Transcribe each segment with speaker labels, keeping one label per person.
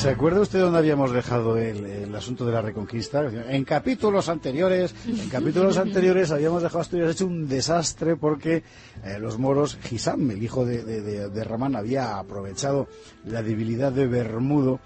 Speaker 1: ¿Se acuerda usted dónde habíamos dejado el asunto de la Reconquista? En capítulos anteriores habíamos dejado Asturias hecho un desastre porque los moros, Hisam, el hijo de Ramán, había aprovechado la debilidad de Bermudo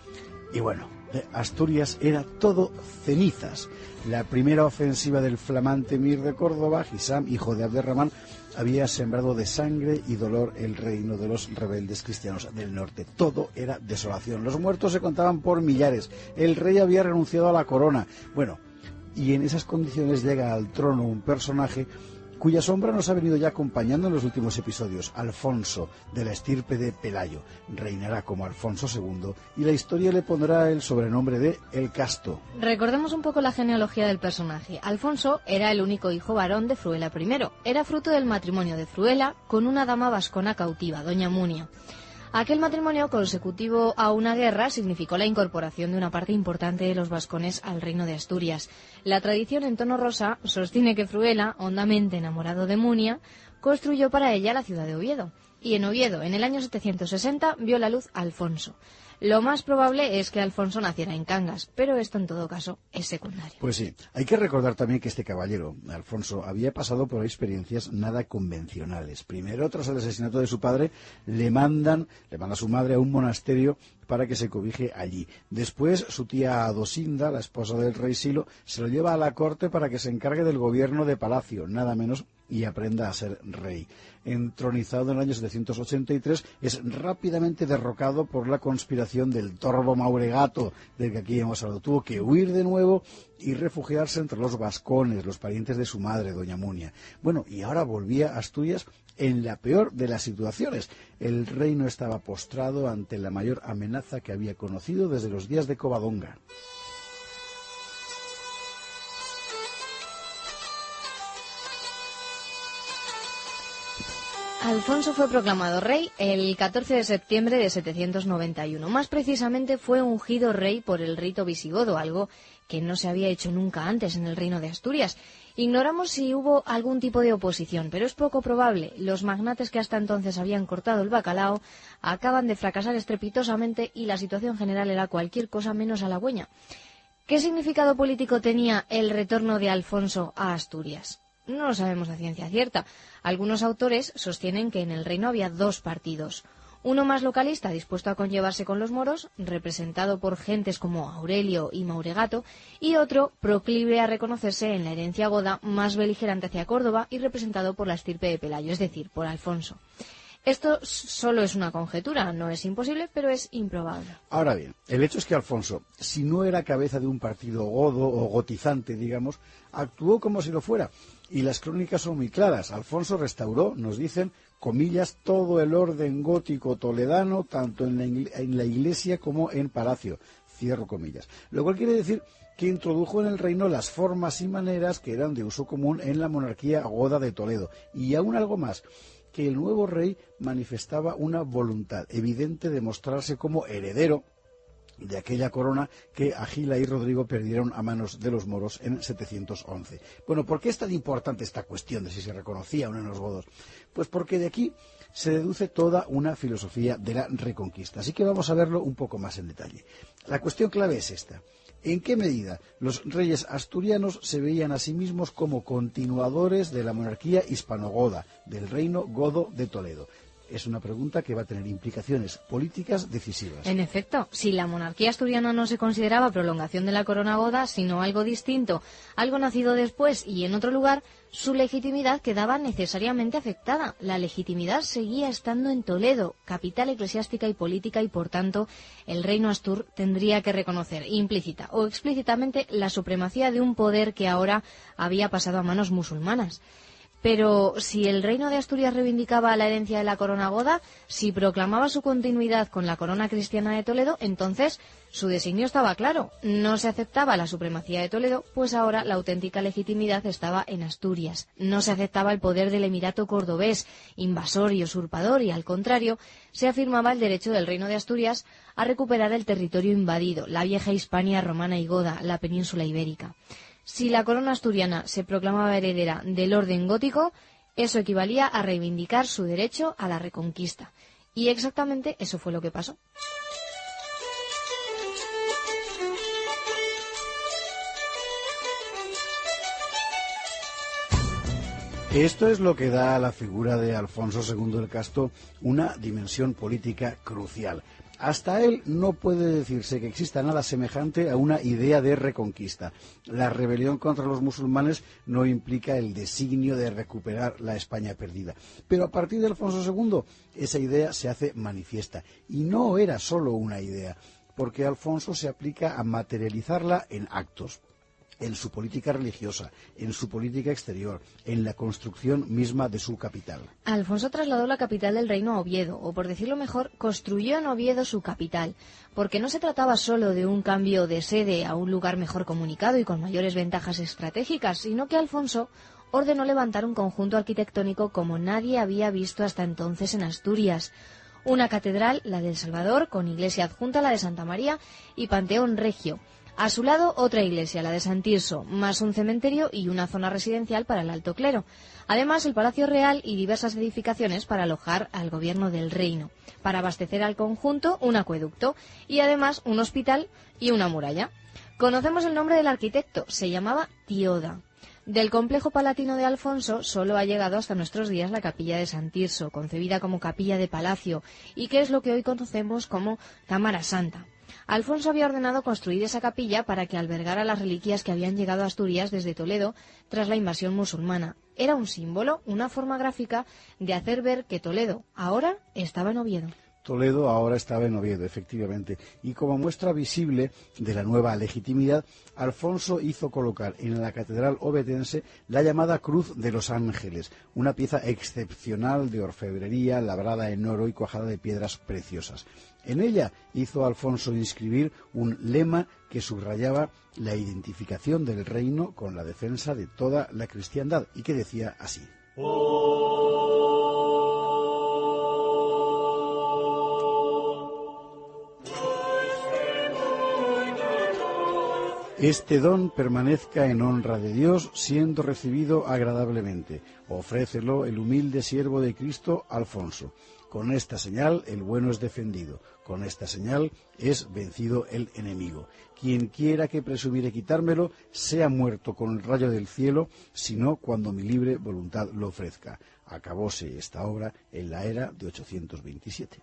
Speaker 1: y bueno, Asturias era todo cenizas. La primera ofensiva del flamante Emir de Córdoba, Hisam, hijo de Abderramán, había sembrado de sangre y dolor el reino de los rebeldes cristianos del norte. Todo era desolación. Los muertos se contaban por millares. El rey había renunciado a la corona. Bueno, y en esas condiciones llega al trono un personaje cuya sombra nos ha venido ya acompañando en los últimos episodios, Alfonso, de la estirpe de Pelayo. Reinará como Alfonso II y la historia le pondrá el sobrenombre de El Casto.
Speaker 2: Recordemos un poco la genealogía del personaje. Alfonso era el único hijo varón de Fruela I. Era fruto del matrimonio de Fruela con una dama vascona cautiva, doña Munia. Aquel matrimonio, consecutivo a una guerra, significó la incorporación de una parte importante de los vascones al reino de Asturias. La tradición en tono rosa sostiene que Fruela, hondamente enamorado de Munia, construyó para ella la ciudad de Oviedo. Y en Oviedo, en el año 760, vio la luz Alfonso. Lo más probable es que Alfonso naciera en Cangas, pero esto en todo caso es secundario.
Speaker 1: Pues sí, hay que recordar también que este caballero, Alfonso, había pasado por experiencias nada convencionales. Primero, tras el asesinato de su padre, le manda a su madre a un monasterio para que se cobije allí. Después, su tía Adosinda, la esposa del rey Silo, se lo lleva a la corte para que se encargue del gobierno de palacio, nada menos, y aprenda a ser rey. Entronizado en el año 783, es rápidamente derrocado por la conspiración del Torbo Mauregato, del que aquí hemos hablado. Tuvo que huir de nuevo y refugiarse entre los vascones, los parientes de su madre, doña Munia. Bueno, y ahora volvía a Asturias en la peor de las situaciones. El reino estaba postrado ante la mayor amenaza que había conocido desde los días de Covadonga.
Speaker 2: Alfonso fue proclamado rey el 14 de septiembre de 791. Más precisamente fue ungido rey por el rito visigodo, algo que no se había hecho nunca antes en el reino de Asturias. Ignoramos si hubo algún tipo de oposición, pero es poco probable. Los magnates que hasta entonces habían cortado el bacalao acaban de fracasar estrepitosamente y la situación general era cualquier cosa menos halagüeña. ¿Qué significado político tenía el retorno de Alfonso a Asturias? No lo sabemos a ciencia cierta. Algunos autores sostienen que en el reino había dos partidos. Uno más localista, dispuesto a conllevarse con los moros, representado por gentes como Aurelio y Mauregato, y otro proclive a reconocerse en la herencia goda, más beligerante hacia Córdoba y representado por la estirpe de Pelayo, es decir, por Alfonso. Esto solo es una conjetura, no es imposible, pero es improbable.
Speaker 1: Ahora bien, el hecho es que Alfonso, si no era cabeza de un partido godo o gotizante, digamos, actuó como si lo fuera. Y las crónicas son muy claras. Alfonso restauró, nos dicen, comillas, todo el orden gótico toledano, tanto en la iglesia como en palacio, cierro comillas. Lo cual quiere decir que introdujo en el reino las formas y maneras que eran de uso común en la monarquía goda de Toledo. Y aún algo más, que el nuevo rey manifestaba una voluntad evidente de mostrarse como heredero de aquella corona que Agila y Rodrigo perdieron a manos de los moros en 711. Bueno, ¿por qué es tan importante esta cuestión de si se reconocía o no en los godos? Pues porque de aquí se deduce toda una filosofía de la Reconquista. Así que vamos a verlo un poco más en detalle. La cuestión clave es esta. ¿En qué medida los reyes asturianos se veían a sí mismos como continuadores de la monarquía hispanogoda, del reino godo de Toledo? Es una pregunta que va a tener implicaciones políticas decisivas.
Speaker 2: En efecto, si la monarquía asturiana no se consideraba prolongación de la corona goda, sino algo distinto, algo nacido después y en otro lugar, su legitimidad quedaba necesariamente afectada. La legitimidad seguía estando en Toledo, capital eclesiástica y política, y por tanto el reino astur tendría que reconocer implícita o explícitamente la supremacía de un poder que ahora había pasado a manos musulmanas. Pero si el reino de Asturias reivindicaba la herencia de la corona goda, si proclamaba su continuidad con la corona cristiana de Toledo, entonces su designio estaba claro. No se aceptaba la supremacía de Toledo, pues ahora la auténtica legitimidad estaba en Asturias. No se aceptaba el poder del emirato cordobés, invasor y usurpador, y al contrario, se afirmaba el derecho del reino de Asturias a recuperar el territorio invadido, la vieja Hispania romana y goda, la península ibérica. Si la corona asturiana se proclamaba heredera del orden gótico, eso equivalía a reivindicar su derecho a la reconquista. Y exactamente eso fue lo que pasó.
Speaker 1: Esto es lo que da a la figura de Alfonso II el Casto una dimensión política crucial. Hasta él no puede decirse que exista nada semejante a una idea de reconquista. La rebelión contra los musulmanes no implica el designio de recuperar la España perdida. Pero a partir de Alfonso II esa idea se hace manifiesta. Y no era solo una idea, porque Alfonso se aplica a materializarla en actos, en su política religiosa, en su política exterior, en la construcción misma de su capital.
Speaker 2: Alfonso trasladó la capital del reino a Oviedo, o por decirlo mejor, construyó en Oviedo su capital, porque no se trataba solo de un cambio de sede a un lugar mejor comunicado y con mayores ventajas estratégicas, sino que Alfonso ordenó levantar un conjunto arquitectónico como nadie había visto hasta entonces en Asturias. Una catedral, la del Salvador, con iglesia adjunta, la de Santa María, y Panteón Regio. A su lado, otra iglesia, la de San Tirso, más un cementerio y una zona residencial para el alto clero. Además, el Palacio Real y diversas edificaciones para alojar al gobierno del reino. Para abastecer al conjunto, un acueducto y además un hospital y una muralla. Conocemos el nombre del arquitecto, se llamaba Tioda. Del complejo palatino de Alfonso solo ha llegado hasta nuestros días la capilla de San Tirso, concebida como capilla de palacio, y que es lo que hoy conocemos como Cámara Santa. Alfonso había ordenado construir esa capilla para que albergara las reliquias que habían llegado a Asturias desde Toledo tras la invasión musulmana. Era un símbolo, una forma gráfica de hacer ver que Toledo ahora estaba en Oviedo.
Speaker 1: Toledo ahora estaba en Oviedo, efectivamente, y como muestra visible de la nueva legitimidad, Alfonso hizo colocar en la catedral ovetense la llamada Cruz de los Ángeles, una pieza excepcional de orfebrería labrada en oro y cuajada de piedras preciosas. En ella hizo Alfonso inscribir un lema que subrayaba la identificación del reino con la defensa de toda la cristiandad y que decía así: Este don permanezca en honra de Dios, siendo recibido agradablemente. Ofrécelo el humilde siervo de Cristo, Alfonso. Con esta señal el bueno es defendido. Con esta señal es vencido el enemigo. Quien quiera que presumiere quitármelo, sea muerto con el rayo del cielo, sino cuando mi libre voluntad lo ofrezca. Acabóse esta obra en la era de 827.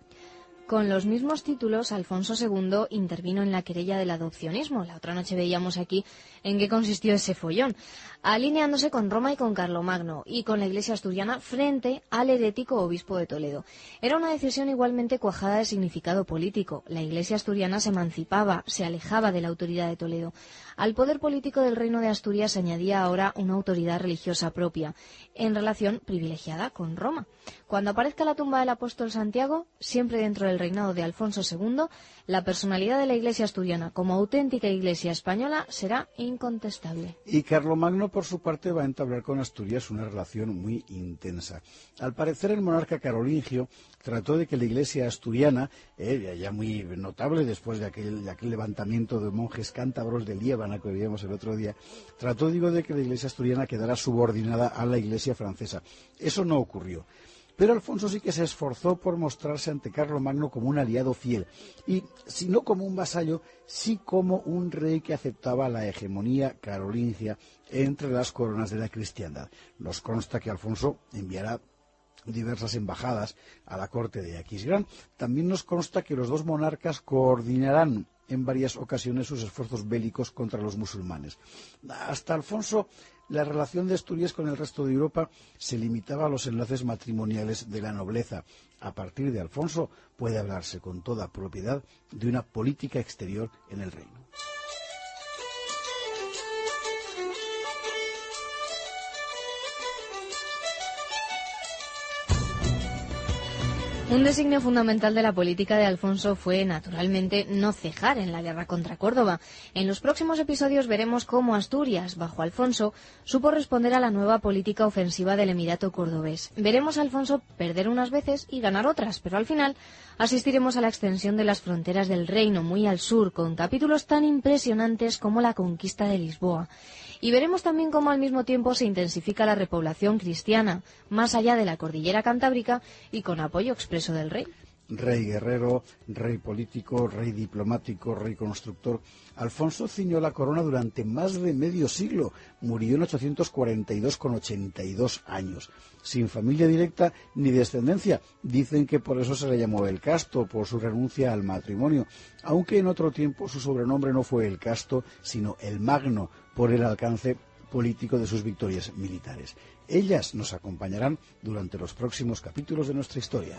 Speaker 2: Con los mismos títulos, Alfonso II intervino en la querella del adopcionismo. La otra noche veíamos aquí en qué consistió ese follón, alineándose con Roma y con Carlomagno y con la Iglesia asturiana frente al herético obispo de Toledo. Era una decisión igualmente cuajada de significado político. La Iglesia asturiana se emancipaba, se alejaba de la autoridad de Toledo. Al poder político del reino de Asturias se añadía ahora una autoridad religiosa propia, en relación privilegiada con Roma. Cuando aparezca la tumba del apóstol Santiago, siempre dentro del reinado de Alfonso II, la personalidad de la Iglesia asturiana como auténtica Iglesia española será incontestable.
Speaker 1: Y Carlomagno, por su parte, va a entablar con Asturias una relación muy intensa. Al parecer, el monarca carolingio trató de que la Iglesia asturiana, ya muy notable después de aquel levantamiento de monjes cántabros de Liébana que veíamos el otro día, trató, de que la Iglesia asturiana quedara subordinada a la Iglesia francesa. Eso no ocurrió. Pero Alfonso sí que se esforzó por mostrarse ante Carlomagno como un aliado fiel, y si no como un vasallo, sí como un rey que aceptaba la hegemonía carolingia entre las coronas de la cristiandad. Nos consta que Alfonso enviará diversas embajadas a la corte de Aquisgrán. También nos consta que los dos monarcas coordinarán en varias ocasiones sus esfuerzos bélicos contra los musulmanes. Hasta Alfonso, la relación de Asturias con el resto de Europa se limitaba a los enlaces matrimoniales de la nobleza. A partir de Alfonso puede hablarse con toda propiedad de una política exterior en el reino.
Speaker 2: Un designio fundamental de la política de Alfonso fue, naturalmente, no cejar en la guerra contra Córdoba. En los próximos episodios veremos cómo Asturias, bajo Alfonso, supo responder a la nueva política ofensiva del Emirato cordobés. Veremos a Alfonso perder unas veces y ganar otras, pero al final asistiremos a la extensión de las fronteras del reino muy al sur, con capítulos tan impresionantes como la conquista de Lisboa. Y veremos también cómo al mismo tiempo se intensifica la repoblación cristiana, más allá de la cordillera cantábrica y con apoyo expreso del rey.
Speaker 1: rey guerrero, rey político, rey diplomático, rey constructor. Alfonso ciñó la corona durante más de medio siglo. Murió en 842 con 82 años. Sin familia directa ni descendencia. Dicen que por eso se le llamó el Casto, por su renuncia al matrimonio. Aunque en otro tiempo su sobrenombre no fue el Casto, sino el Magno, por el alcance político de sus victorias militares. Ellas nos acompañarán durante los próximos capítulos de nuestra historia.